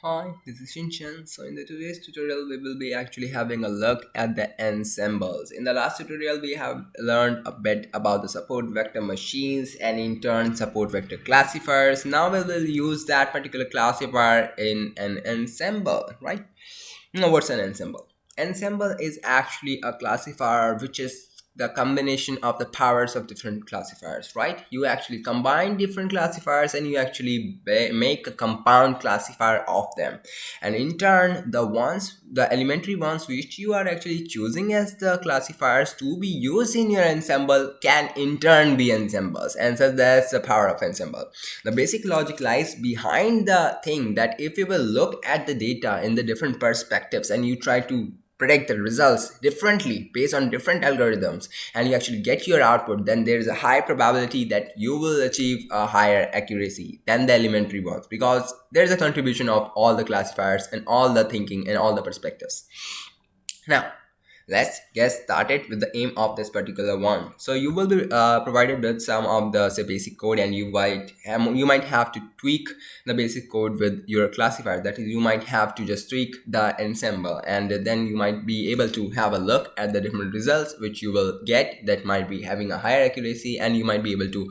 Hi, this is Shinchan. So in the today's tutorial, we will be actually having a look at the ensembles. In the last tutorial, we have learned a bit about the support vector machines and in turn support vector classifiers. Now we will use that particular classifier in an ensemble, right? Now what's an ensemble? Ensemble is actually a classifier which is the combination of the powers of different classifiers, right? You actually combine different classifiers and you actually make a compound classifier of them, and in turn the elementary ones which you are actually choosing as the classifiers to be used in your ensemble can in turn be ensembles, and so that's the power of ensemble. The basic logic lies behind the thing that if you will look at the data in the different perspectives and you try to predict the results differently based on different algorithms and you actually get your output, then there is a high probability that you will achieve a higher accuracy than the elementary ones, because there is a contribution of all the classifiers and all the thinking and all the perspectives. Now let's get started with the aim of this particular one. So you will be provided with some of the say basic code, and you might have to tweak the basic code with your classifier. That is, you might have to just tweak the ensemble, and then you might be able to have a look at the different results which you will get that might be having a higher accuracy, and you might be able to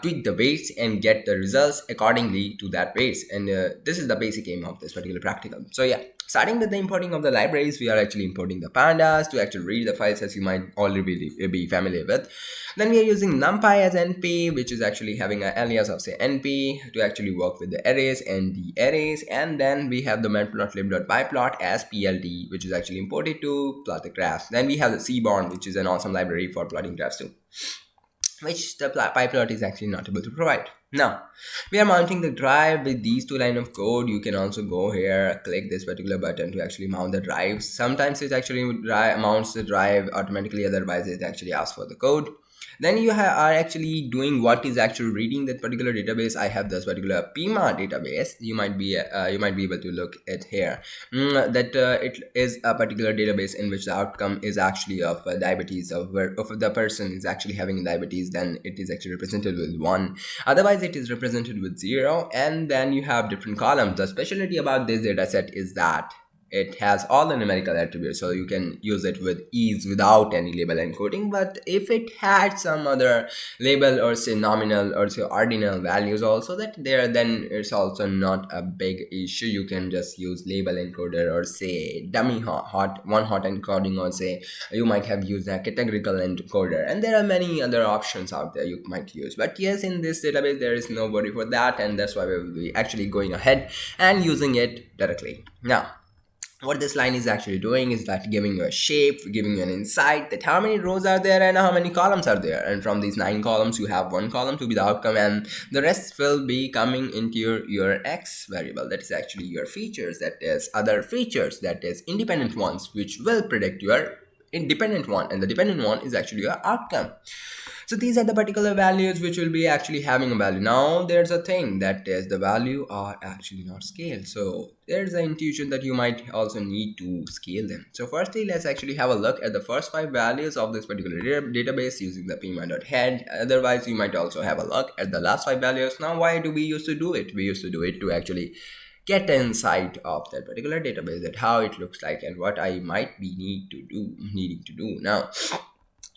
tweak the weights and get the results accordingly to that weights. And this is the basic aim of this particular practical. So yeah, starting with the importing of the libraries, we are actually importing the pandas to actually read the files, as you might already be familiar with. Then we are using numpy as np, which is actually having an alias of say np to actually work with the arrays and the arrays. And then we have the matplotlib.pyplot as plt, which is actually imported to plot the graphs. Then we have the cborn, which is an awesome library for plotting graphs too, which the PyPlot is actually not able to provide. Now, we are mounting the drive with these two lines of code. You can also go here, click this particular button to actually mount the drive. Sometimes it actually mounts the drive automatically, otherwise it actually asks for the code. Then you are actually doing what is actually reading that particular database. I have this particular PIMA database. You might be able to look at here, that it is a particular database in which the outcome is actually of diabetes, of where if the person is actually having diabetes, then it is actually represented with 1, otherwise it is represented with 0. And then you have different columns. The specialty about this data set is that it has all the numerical attributes, so you can use it with ease without any label encoding. But if it had some other label or say nominal or say ordinal values also that there, then it's also not a big issue. You can just use label encoder or say dummy hot encoding, or say you might have used a categorical encoder, and there are many other options out there you might use. But yes, in this database there is no worry for that, and that's why we will be actually going ahead and using it directly. Now what this line is actually doing is that giving you a shape, giving you an insight that how many rows are there and how many columns are there. And from these 9 columns, you have 1 column to be the outcome, and the rest will be coming into your x variable. That is actually your features, that is other features, that is independent ones, which will predict your independent one, and the dependent one is actually your outcome. So these are the particular values which will be actually having a value. Now there's a thing that is the value are actually not scaled, so there's an intuition that you might also need to scale them. So firstly, let's actually have a look at the first 5 values of this particular database using the pima.head. Otherwise you might also have a look at the last 5 values. Now why do we used to do it? We used to do it to actually get an insight of that particular database, that how it looks like and what I might be needing to do. Now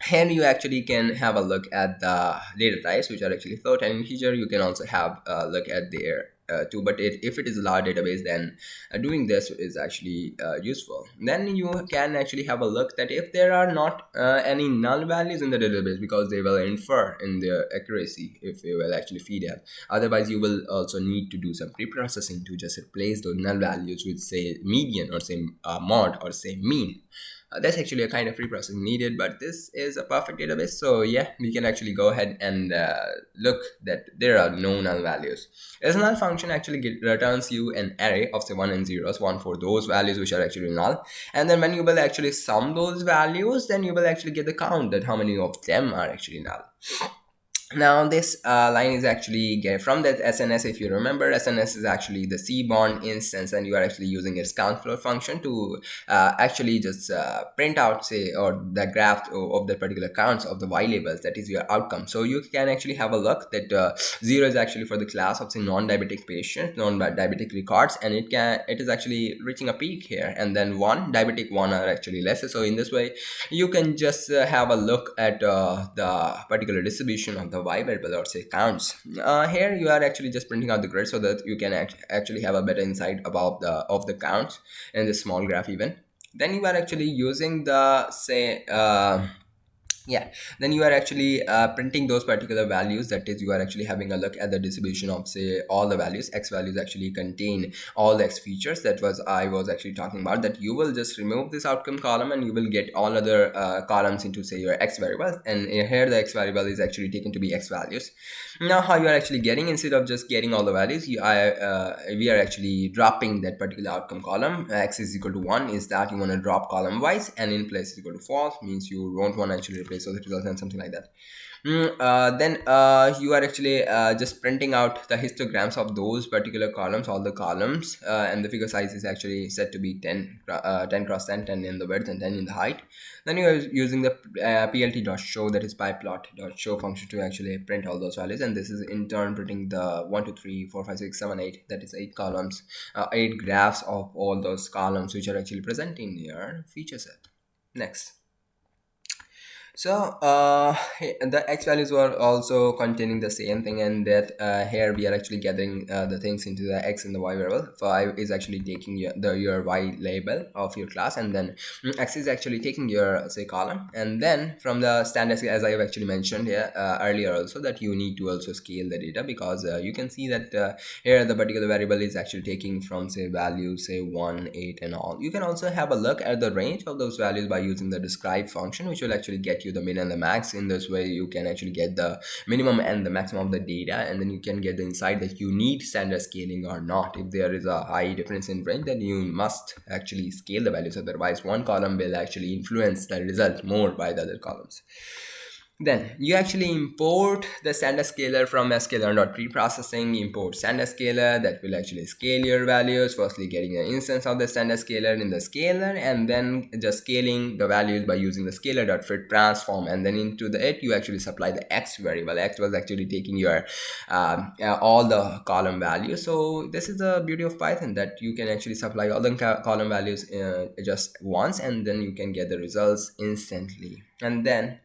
here you actually can have a look at the data types, which are actually float and integer. You can also have a look at their too, but if it is a large database, then doing this is actually useful. Then you can actually have a look that if there are not any null values in the database, because they will infer in their accuracy if you will actually feed them. Otherwise you will also need to do some pre-processing to just replace those null values with say median or say mod or say mean. That's actually a kind of pre-processing needed, but this is a perfect database. So yeah, we can actually go ahead and look that there are no null values. As null function actually returns you an array of say 1 and zeros, 1 for those values which are actually null, and then when you will actually sum those values, then you will actually get the count that how many of them are actually null. Now this line is actually get from that SNS. If you remember, SNS is actually the C bond instance, and you are actually using its count floor function to actually just print out, say, or the graph of the particular counts of the Y labels. That is your outcome. So you can actually have a look that 0 is actually for the class of, say, non-diabetic patient, non-diabetic records, and it is actually reaching a peak here, and then 1 diabetic 1 are actually less. So in this way you can just have a look at the particular distribution of the Y variable, or say counts. Here you are actually just printing out the grid so that you can actually have a better insight about the counts in this small graph even. Then you are actually using the, say, yeah, then you are actually printing those particular values. That is, you are actually having a look at the distribution of, say, all the values. X values actually contain all the X features. That was I was actually talking about, that you will just remove this outcome column and you will get all other columns into, say, your X variable, and here the X variable is actually taken to be X values. Now how you are actually getting, instead of just getting all the values, we are actually dropping that particular outcome column. X is equal to 1 is that you want to drop column wise, and in place is equal to false means you don't want to actually replace those results, and something like that. Then you are actually just printing out the histograms of those particular columns, all the columns, and the figure size is actually set to be 10 cross 10, 10 in the width and 10 in the height. Then you are using the plt.show, that is pyplot.show function, to actually print all those values, and this is in turn printing the 1 2 3 4 5 6 7 8, that is 8 columns, 8 graphs of all those columns which are actually present in your feature set. Next. So the X values were also containing the same thing, and that here we are actually gathering the things into the X and the Y variable. 5 is actually taking your Y label of your class, and then X is actually taking your, say, column, and then from the standard scale, as I have actually mentioned here earlier also, that you need to also scale the data, because you can see that here the particular variable is actually taking from, say, values, say, 1 8 and all. You can also have a look at the range of those values by using the describe function, which will actually get you the min and the max. In this way you can actually get the minimum and the maximum of the data, and then you can get the insight that you need standard scaling or not. If there is a high difference in range, then you must actually scale the values, otherwise one column will actually influence the result more by the other columns. Then you actually import the standard scaler from scalar.preprocessing. Import standard scaler that will actually scale your values, firstly getting an instance of the standard scaler in the scalar, and then just scaling the values by using the scalar.fit transform, and then into it you actually supply the X variable. X was actually taking your all the column values. So this is the beauty of Python, that you can actually supply all the column values just once, and then you can get the results instantly. And then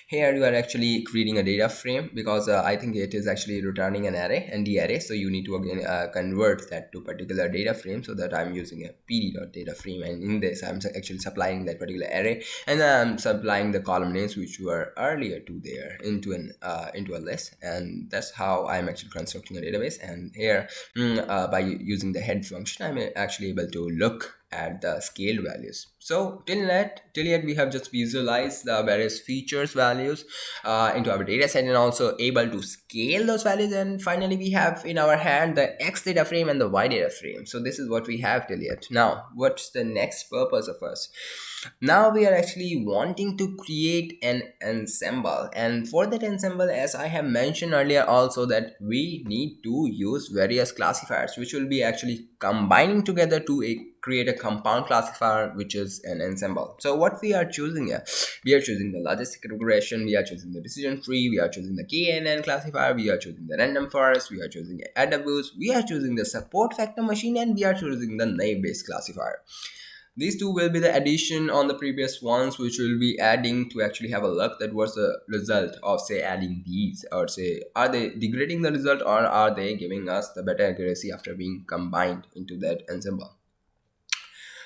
here you are actually creating a data frame, because I think it is actually returning an array and the array, so you need to again convert that to particular data frame. So that I'm using a pd.data frame, and in this I'm actually supplying that particular array, and I'm supplying the column names which were earlier to there into a list, and that's how I'm actually constructing a database. And here by using the head function, I'm actually able to look at the scale values. So till yet we have just visualized the various features values into our data set, and also able to scale those values, and finally we have in our hand the X data frame and the Y data frame. So this is what we have till yet. Now what's the next purpose of us? Now we are actually wanting to create an ensemble, and for that ensemble, as I have mentioned earlier also, that we need to use various classifiers which will be actually combining together to create a compound classifier, which is an ensemble. So what we are choosing here, we are choosing the logistic regression, we are choosing the decision tree, we are choosing the KNN classifier, we are choosing the random forest, we are choosing Adaboost, we are choosing the support vector machine, and we are choosing the naive based classifier. These two will be the addition on the previous ones, which will be adding to actually have a look that was the result of, say, adding these, or say, are they degrading the result, or are they giving us the better accuracy after being combined into that ensemble.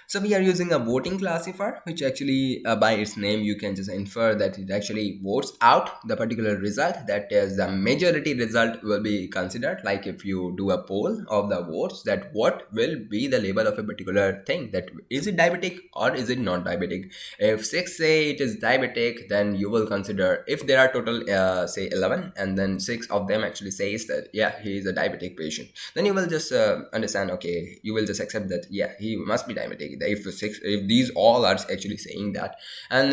So we are using a voting classifier, which actually by its name you can just infer that it actually votes out the particular result, that is the majority result will be considered. Like if you do a poll of the votes, that what will be the label of a particular thing, that is it diabetic or is it not diabetic. If 6 say it is diabetic, then you will consider, if there are total say 11, and then 6 of them actually says that yeah, he is a diabetic patient, then you will just understand, okay, you will just accept that yeah, he must be diabetic. if these all are actually saying that. And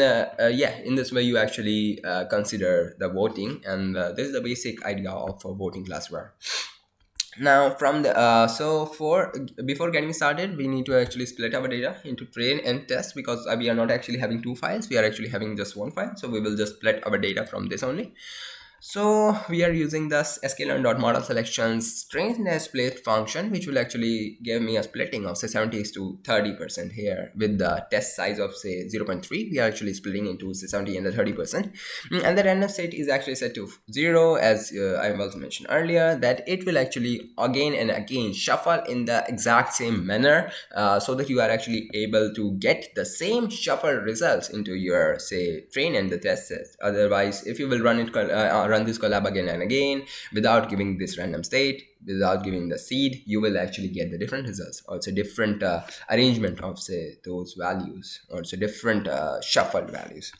yeah, in this way you actually consider the voting, and this is the basic idea of a voting classifier. Now from the so for before getting started, we need to actually split our data into train and test, because we are not actually having two files, we are actually having just one file. So we will just split our data from this only. So we are using the sklearn.model selections train and split function, which will actually give me a splitting of say 70 to 30% here. With the test size of say 0.3, we are actually splitting into say 70 and the 30%. And the random state is actually set to 0, as I also mentioned earlier, that it will actually again and again shuffle in the exact same manner, so that you are actually able to get the same shuffle results into your say train and the test set. Otherwise, if you will run this collab again and again without giving this random state, without giving the seed, you will actually get the different results, or it's a different arrangement of say those values, or it's a different shuffled values.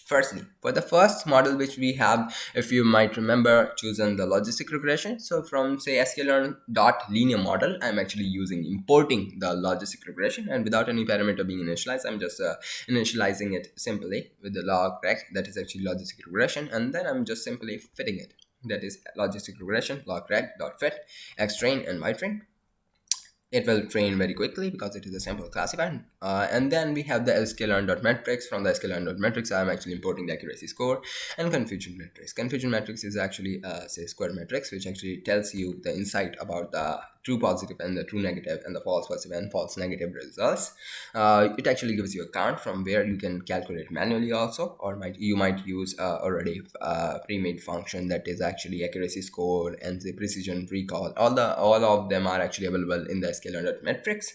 Firstly, for the first model which we have, if you might remember, chosen the logistic regression. So from say sklearn.linear model, I'm actually importing the logistic regression, and without any parameter being initialized, I'm just initializing it simply with the log reg, that is actually logistic regression, and then I'm just simply fitting it. That is logistic regression log reg dot fit x train and y train. It will train very quickly because it is a simple classifier. And then we have the sklearn.metrics. From the sklearn.metrics, I'm actually importing the accuracy score and confusion matrix. Confusion matrix is actually say square matrix, which actually tells you the insight about the true positive and the true negative and the false positive and false negative results. It actually gives you a count from where you can calculate manually also, or you might use already pre-made function that is actually accuracy score and the precision recall. All of them are actually available in the sklearn.metrics.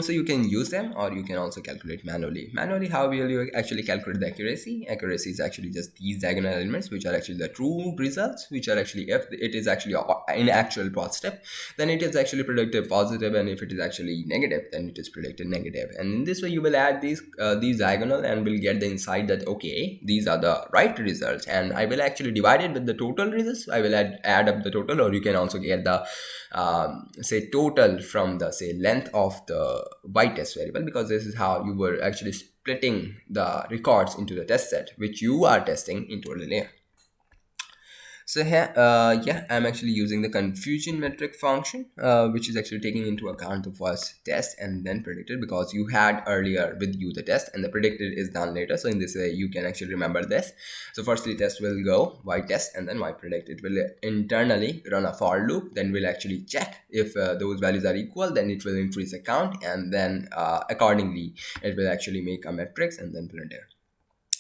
So you can use them, or you can also calculate manually. How will you actually calculate the accuracy? Accuracy is actually just these diagonal elements, which are actually the true results, which are actually, if it is actually in actual positive, then it is actually predicted positive, and if it is actually negative, then it is predicted negative. And in this way you will add these diagonal and will get the insight that okay, these are the right results, and I will actually divide it with the total results. I will add up the total, or you can also get the say total from the say length of the y test variable, because this is how you were actually splitting the records into the test set which you are testing into a layer. So here, yeah, I'm actually using the confusion metric function, which is actually taking into account the first test and then predicted, because you had earlier with you the test and the predicted is done later. So in this way, you can actually remember this. So firstly, test will go y test and then y predict. It will internally run a for loop. Then we'll actually check if those values are equal. Then it will increase the count, and then accordingly, it will actually make a matrix and then print it.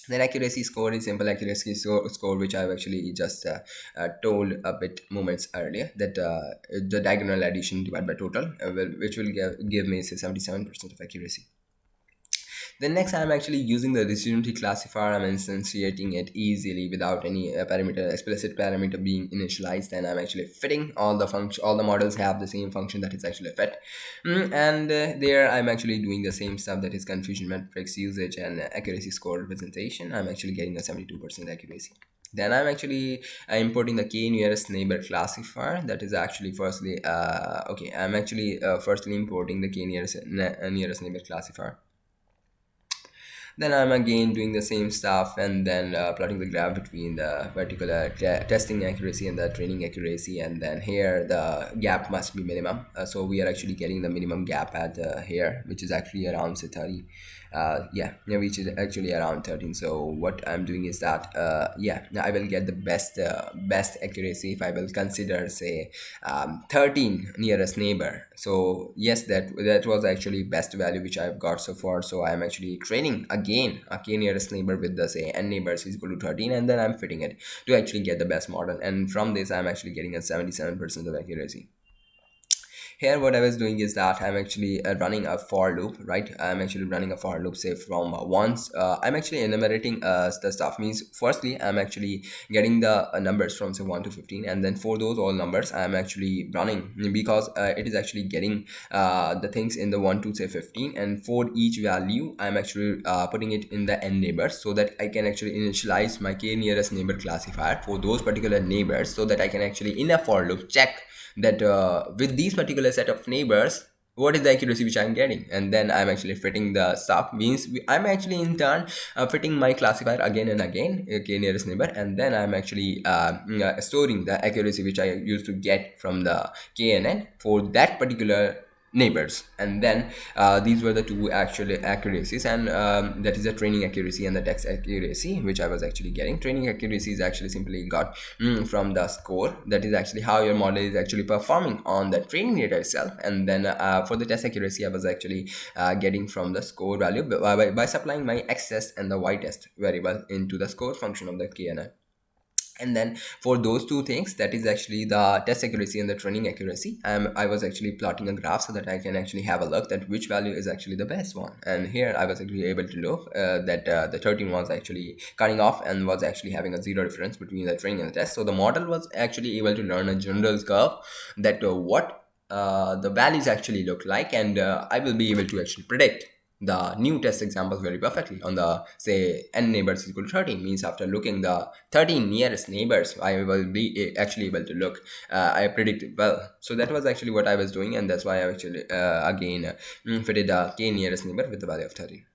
Then accuracy score is simple accuracy score, which I've actually just told a bit moments earlier, that the diagonal addition divided by total, which will give me say 77% of accuracy. Then next, I'm actually using the decision classifier. I'm instantiating it easily without any explicit parameter being initialized, and I'm actually fitting all the function. All the models have the same function, that is actually fit. And there I'm actually doing the same stuff, that is confusion matrix usage and accuracy score representation. I'm actually getting a 72% accuracy. Then I'm actually importing the k nearest neighbor classifier. That is actually firstly okay, I'm actually firstly importing the k nearest neighbor classifier. Then I'm again doing the same stuff, and then plotting the graph between the particular testing accuracy and the training accuracy. And then here the gap must be minimum, so we are actually getting the minimum gap at here, which is actually around say 30. Yeah, which is actually around 13. So what I'm doing is that yeah, I will get the best accuracy if I will consider say 13 nearest neighbor. So yes, that was actually best value which I've got so far. So I'm actually training again a k nearest neighbor with the say n neighbors is equal to 13, and then I'm fitting it to actually get the best model. And from this, I'm actually getting a 77% of accuracy. Here what I was doing is that I'm actually running a for loop, right? I'm actually running a for loop say from once. I'm actually enumerating the stuff. Means firstly I'm actually getting the numbers from say 1 to 15, and then for those all numbers I'm actually running, because it is actually getting the things in the 1 to say 15, and for each value I'm actually putting it in the n neighbors, so that I can actually initialize my k nearest neighbor classifier for those particular neighbors, so that I can actually in a for loop check that with these particular set of neighbors, what is the accuracy which I'm getting, and then I'm actually fitting the stuff. Means I'm actually in turn fitting my classifier again and again, k nearest neighbor, and then I'm actually storing the accuracy which I used to get from the KNN for that particular neighbors. And then these were the two actual accuracies, and that is the training accuracy and the text accuracy which I was actually getting. Training accuracy is actually simply got from the score, that is actually how your model is actually performing on the training data itself. And then for the test accuracy, I was actually getting from the score value by supplying my x test and the y test variable into the score function of the KNN. And then for those two things, that is actually the test accuracy and the training accuracy, I was actually plotting a graph so that I can actually have a look at which value is actually the best one. And here I was actually able to look that the 13 was actually cutting off and was actually having a zero difference between the training and the test. So the model was actually able to learn a general curve that what the values actually look like, and I will be able to actually predict the new test examples very perfectly on the, say, n neighbors is equal to 13. Means after looking the 13 nearest neighbors, I will be actually able to look, I predicted well. So that was actually what I was doing, and that's why I actually again fitted the k nearest neighbor with the value of 13.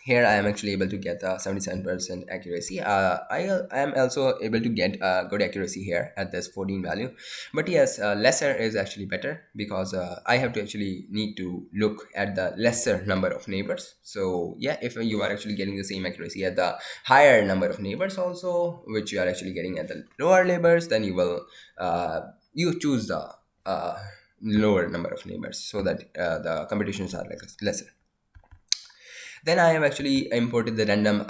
Here I am actually able to get 77% accuracy. I am also able to get good accuracy here at this 14 value, but yes, lesser is actually better, because I have to actually need to look at the lesser number of neighbors. So yeah, if you are actually getting the same accuracy at the higher number of neighbors also, which you are actually getting at the lower neighbors, then you will you choose the lower number of neighbors, so that the competitions are like lesser. Then I have actually imported the random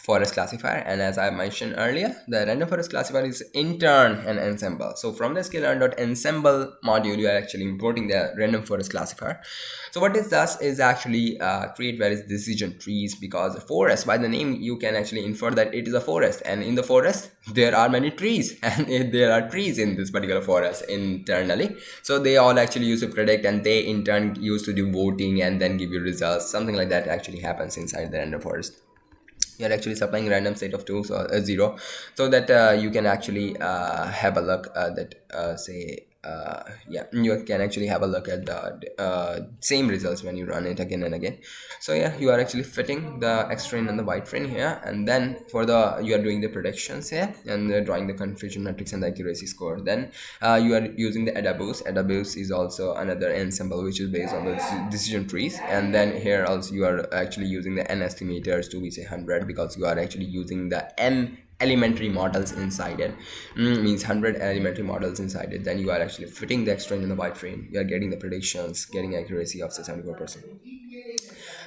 forest classifier, and as I mentioned earlier, the random forest classifier is in turn an ensemble. So from the scalar.ensemble module, you are actually importing the random forest classifier. So what it does is actually create various decision trees, because forest, by the name you can actually infer that it is a forest, and in the forest there are many trees, and there are trees in this particular forest internally. So they all actually use to predict, and they in turn use to do voting and then give you results. Something like that actually happens inside the random forest. You're actually supplying random state of 2, so 0, so that you can actually have a look that say yeah, you can actually have a look at the same results when you run it again and again. So yeah, you are actually fitting the x train and the y train here, and then for the you are doing the predictions here, and drawing the confusion matrix and the accuracy score. Then you are using the Adaboost. Adaboost is also another ensemble which is based on the decision trees. And then here also you are actually using the n estimators to be say 100, because you are actually using the m elementary models inside it. Means 100 elementary models inside it. Then you are actually fitting the x train and the y train. You are getting the predictions, getting accuracy of say 74%.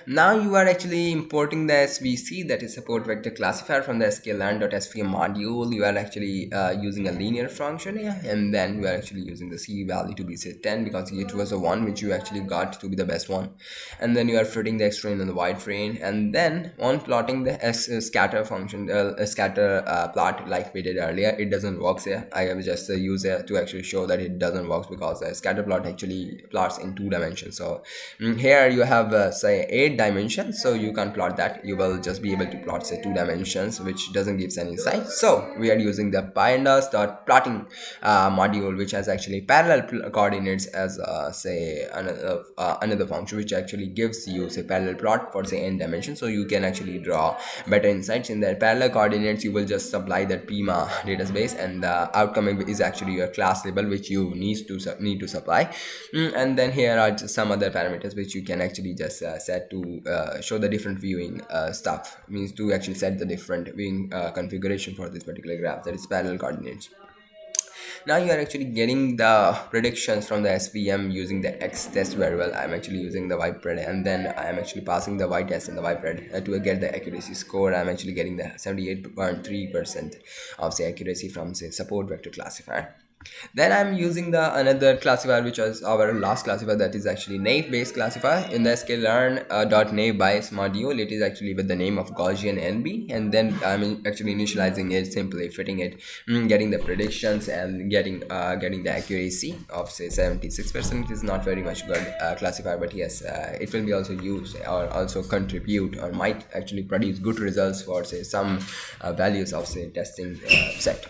Now you are actually importing the SVC, that is support vector classifier, from the sklearn.svm module. You are actually using a linear function here, and then you are actually using the C value to be say 10, because it was the one which you actually got to be the best one. And then you are fitting the x train and the y train, and then on plotting the scatter function, scatter plot like we did earlier, it doesn't work here. I have just used it to actually show that it doesn't work, because the scatter plot actually plots in 2 dimensions. So here you have say 8 dimensions, so you can't plot that. You will just be able to plot say 2 dimensions, which doesn't give any insight. So we are using the pandas.plotting module, which has actually parallel coordinates as say another function, which actually gives you say parallel plot for say n dimensions. So you can actually draw better insights in the parallel coordinates. You will just supply that PIMA database, and the outcome is actually your class label, which you need to supply. And then here are just some other parameters which you can actually just set to show the different viewing stuff. Means to actually set the different viewing configuration for this particular graph, that is parallel coordinates. Now you are actually getting the predictions from the SVM using the X test variable. I'm actually using the YPRED, and then I am actually passing the Y test and the YPRED to get the accuracy score. I'm actually getting the 78.3% of say accuracy from say support vector classifier. Then I'm using the another classifier, which was our last classifier, that is actually naive based classifier. In the sklearn.naive bias module, it is actually with the name of Gaussian NB, and then I'm actually initializing it, simply fitting it, getting the predictions, and getting the accuracy of say 76%. It is not very much good classifier, but yes, it will be also used or also contribute or might actually produce good results for say some values of say testing set.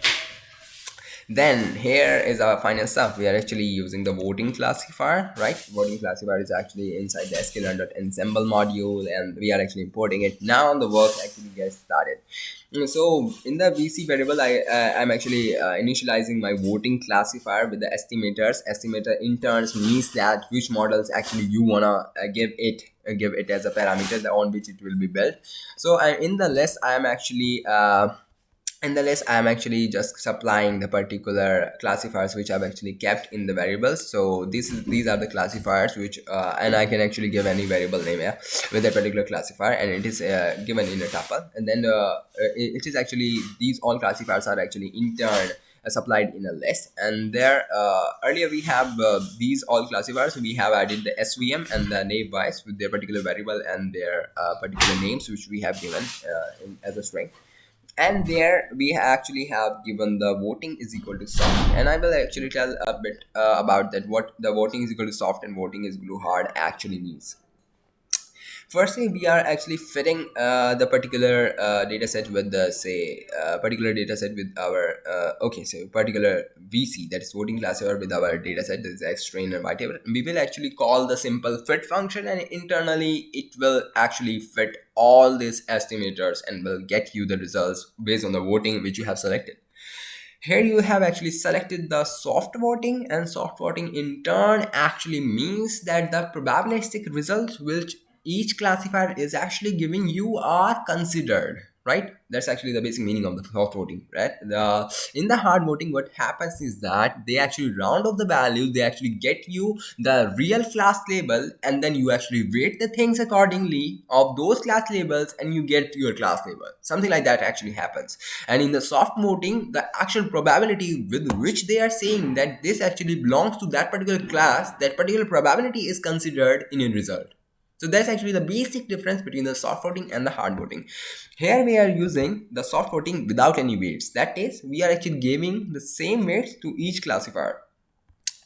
Then here is our final stuff. We are actually using the voting classifier, right? Voting classifier is actually inside the sklearn.ensemble module, and we are actually importing it. Now the work actually gets started. So in the VC variable, I'm actually initializing my voting classifier with the estimators. Estimator in turns means that which models actually you wanna give it as a parameter on which it will be built. So in the list, I am actually just supplying the particular classifiers which I've actually kept in the variables. So these are the classifiers which and I can actually give any variable name, yeah, with a particular classifier, and it is given in a tuple. And then it is actually, these all classifiers are actually in turn supplied in a list. And there earlier we have these all classifiers, we have added the svm and the name wise with their particular variable and their particular names which we have given as a string. And there we actually have given the voting is equal to soft, and I will actually tell a bit about that, what the voting is equal to soft and voting is equal to hard actually means. Firstly, we are actually fitting the particular data set with the particular data set with our so particular VC, that is voting classifier, with our data set, that is X train and Y table. We will actually call the simple fit function, and internally it will actually fit all these estimators and will get you the results based on the voting which you have selected. Here you have actually selected the soft voting, and soft voting in turn actually means that the probabilistic results which each classifier is actually giving you are considered, right? That's actually the basic meaning of the soft voting, right? In the hard voting, what happens is that they actually round off the value, they actually get you the real class label, and then you actually weight the things accordingly of those class labels, and you get your class label. Something like that actually happens. And in the soft voting, the actual probability with which they are saying that this actually belongs to that particular class, that particular probability is considered in a result. So that's actually the basic difference between the soft voting and the hard voting. Here we are using the soft voting without any weights. That is, we are actually giving the same weights to each classifier.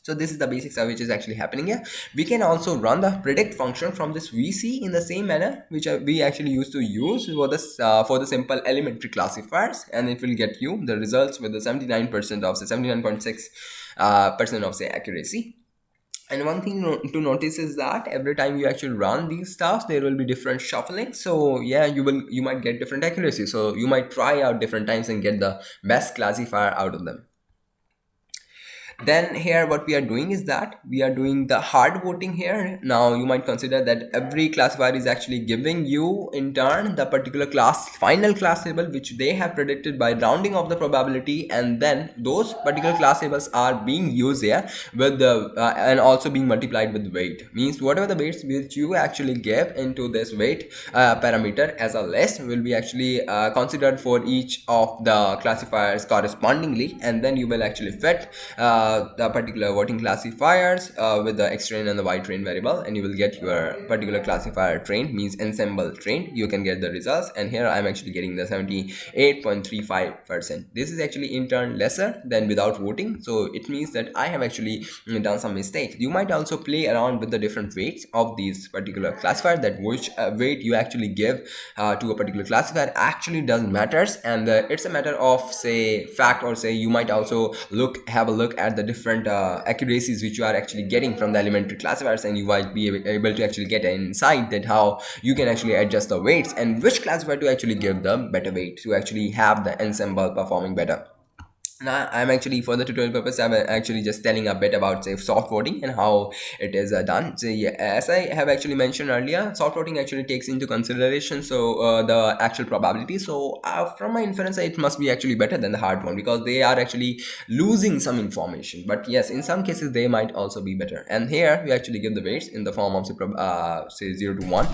So this is the basics of which is actually happening here. We can also run the predict function from this VC in the same manner which we actually used to use for the simple elementary classifiers, and it will get you the results with the 79% of say 79.6 percent of say accuracy. And one thing to notice is that every time you actually run these stuffs, there will be different shuffling. So yeah, you might get different accuracy. So you might try out different times and get the best classifier out of them. Then here what we are doing is that we are doing the hard voting here. Now you might consider that every classifier is actually giving you in turn the particular final class label which they have predicted by rounding of the probability, and then those particular class labels are being used here with the and also being multiplied with weight. Means whatever the weights which you actually give into this weight parameter as a list will be actually considered for each of the classifiers correspondingly, and then you will actually fit the particular voting classifiers with the X train and the Y train variable, and you will get your particular classifier trained, means ensemble trained. You can get the results, and here I'm actually getting the 78.35%. This is actually in turn lesser than without voting, so it means that I have actually done some mistakes. You might also play around with the different weights of these particular classifiers, that which weight you actually give to a particular classifier actually does matters, and it's a matter of say fact, or say you might also have a look at the different accuracies which you are actually getting from the elementary classifiers, and you might be able to actually get an insight that how you can actually adjust the weights and which classifier to actually give the better weight to actually have the ensemble performing better. Now, I'm actually, for the tutorial purpose, I'm actually just telling a bit about say soft voting and how it is done. So yeah, as I have actually mentioned earlier, soft voting actually takes into consideration the actual probability. So from my inference, it must be actually better than the hard one, because they are actually losing some information. But yes, in some cases they might also be better. And here we actually give the weights in the form of say 0 to 1.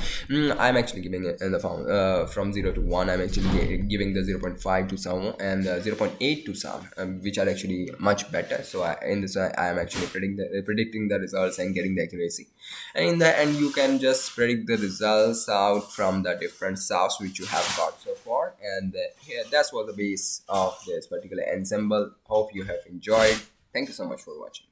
I'm actually giving it in the form from 0 to 1. I'm actually giving the 0.5 to some and 0.8 to some. Which are actually much better. So in this I am actually predicting the results and getting the accuracy. And in the end, you can just predict the results out from the different stuffs which you have got so far. And here, that's what the base of this particular ensemble. Hope you have enjoyed. Thank you so much for watching.